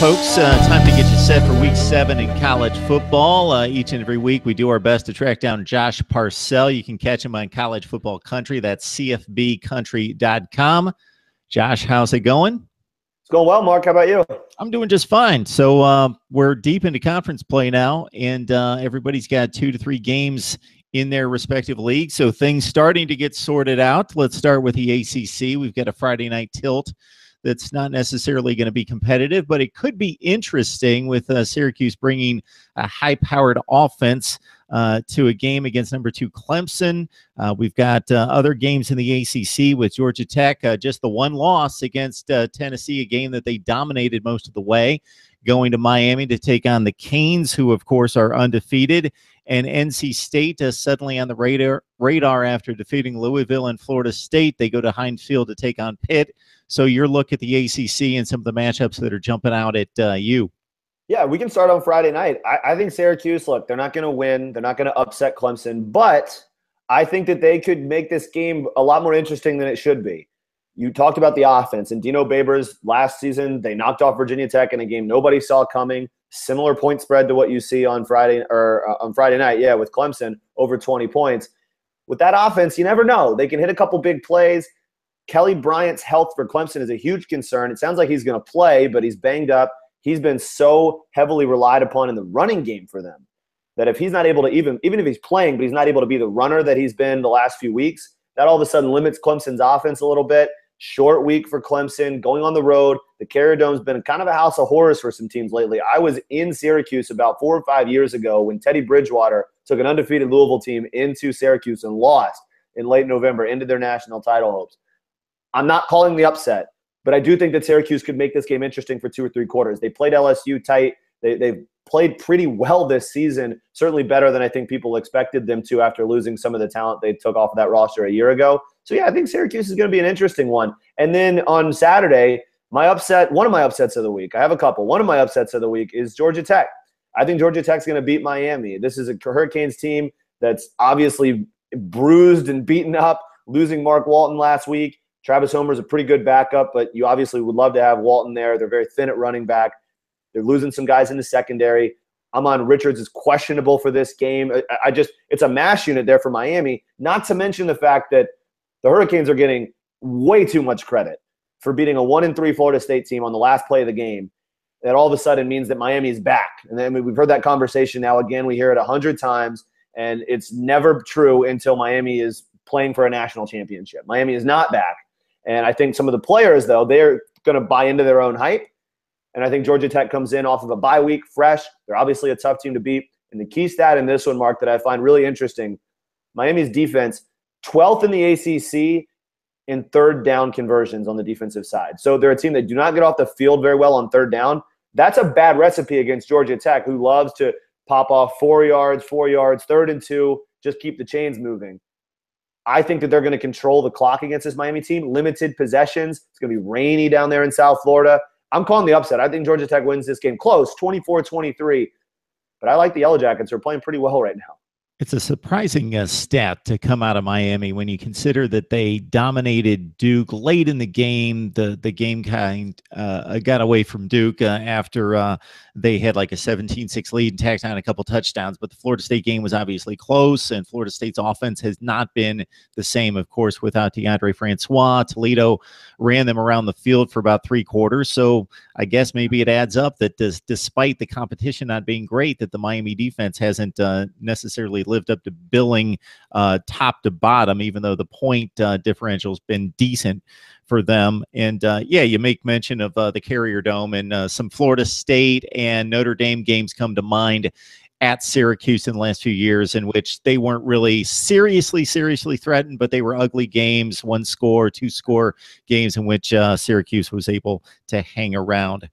folks. Time to get you set for Week 7 in college football. Each and every week, we do our best to track down Josh Parcell. You can catch him on College Football Country. That's cfbcountry.com. Josh, how's it going? It's going well, Mark. How about you? I'm doing just fine. So we're deep into conference play now, and everybody's got 2 to 3 games in their respective leagues. So things starting to get sorted out. Let's start with the ACC. We've got a Friday night tilt that's not necessarily going to be competitive, but it could be interesting with Syracuse bringing a high-powered offense to a game against number 2 Clemson. We've got other games in the ACC with Georgia Tech, just the one loss against Tennessee, a game that they dominated most of the way, going to Miami to take on the Canes, who, of course, are undefeated. And NC State suddenly on the radar after defeating Louisville and Florida State. They go to Heinz Field to take on Pitt. So your look at the ACC and some of the matchups that are jumping out at you. Yeah, we can start on Friday night. I think Syracuse, look, they're not going to win. They're not going to upset Clemson. But I think that they could make this game a lot more interesting than it should be. You talked about the offense. And Dino Babers last season, they knocked off Virginia Tech in a game nobody saw coming. Similar point spread to what you see on Friday night, yeah, with Clemson, over 20 points. With that offense, you never know. They can hit a couple big plays. Kelly Bryant's health for Clemson is a huge concern. It sounds like he's going to play, but he's banged up. He's been so heavily relied upon in the running game for them that if he's not able to even if he's playing, but he's not able to be the runner that he's been the last few weeks, that all of a sudden limits Clemson's offense a little bit. Short week for Clemson, going on the road. The Carrier Dome's been kind of a house of horrors for some teams lately. I was in Syracuse about 4 or 5 years ago when Teddy Bridgewater took an undefeated Louisville team into Syracuse and lost in late November, ended their national title hopes. I'm not calling the upset, but I do think that Syracuse could make this game interesting for 2 or 3 quarters. They played LSU tight. They've played pretty well this season, certainly better than I think people expected them to after losing some of the talent they took off of that roster a year ago. So, yeah, I think Syracuse is going to be an interesting one. And then on Saturday, one of my upsets of the week, I have a couple. One of my upsets of the week is Georgia Tech. I think Georgia Tech's going to beat Miami. This is a Hurricanes team that's obviously bruised and beaten up, losing Mark Walton last week. Travis Homer's a pretty good backup, but you obviously would love to have Walton there. They're very thin at running back. They're losing some guys in the secondary. Amon Richards is questionable for this game. It's a mash unit there for Miami, not to mention the fact that the Hurricanes are getting way too much credit for beating a 1-3 Florida State team on the last play of the game. That all of a sudden means that Miami is back. And then we've heard that conversation now again. We hear it 100 times, and it's never true until Miami is playing for a national championship. Miami is not back. And I think some of the players, though, they're going to buy into their own hype. And I think Georgia Tech comes in off of a bye week, fresh. They're obviously a tough team to beat. And the key stat in this one, Mark, that I find really interesting, Miami's defense, 12th in the ACC in third down conversions on the defensive side. So they're a team that do not get off the field very well on third down. That's a bad recipe against Georgia Tech, who loves to pop off 4 yards, 3rd and 2, just keep the chains moving. I think that they're going to control the clock against this Miami team. Limited possessions. It's going to be rainy down there in South Florida. I'm calling the upset. I think Georgia Tech wins this game close, 24-23. But I like the Yellow Jackets. They're playing pretty well right now. It's a surprising stat to come out of Miami when you consider that they dominated Duke late in the game. The game got away from Duke after they had like a 17-6 lead and tacked on a couple touchdowns. But the Florida State game was obviously close, and Florida State's offense has not been the same, of course, without DeAndre Francois. Toledo ran them around the field for about 3 quarters. So I guess maybe it adds up that despite the competition not being great, that the Miami defense hasn't necessarily lived up to billing top to bottom, even though the point differential has been decent for them. And yeah, you make mention of the Carrier Dome, and some Florida State and Notre Dame games come to mind at Syracuse in the last few years, in which they weren't really seriously threatened, but they were ugly games, 1-score, 2-score games in which Syracuse was able to hang around.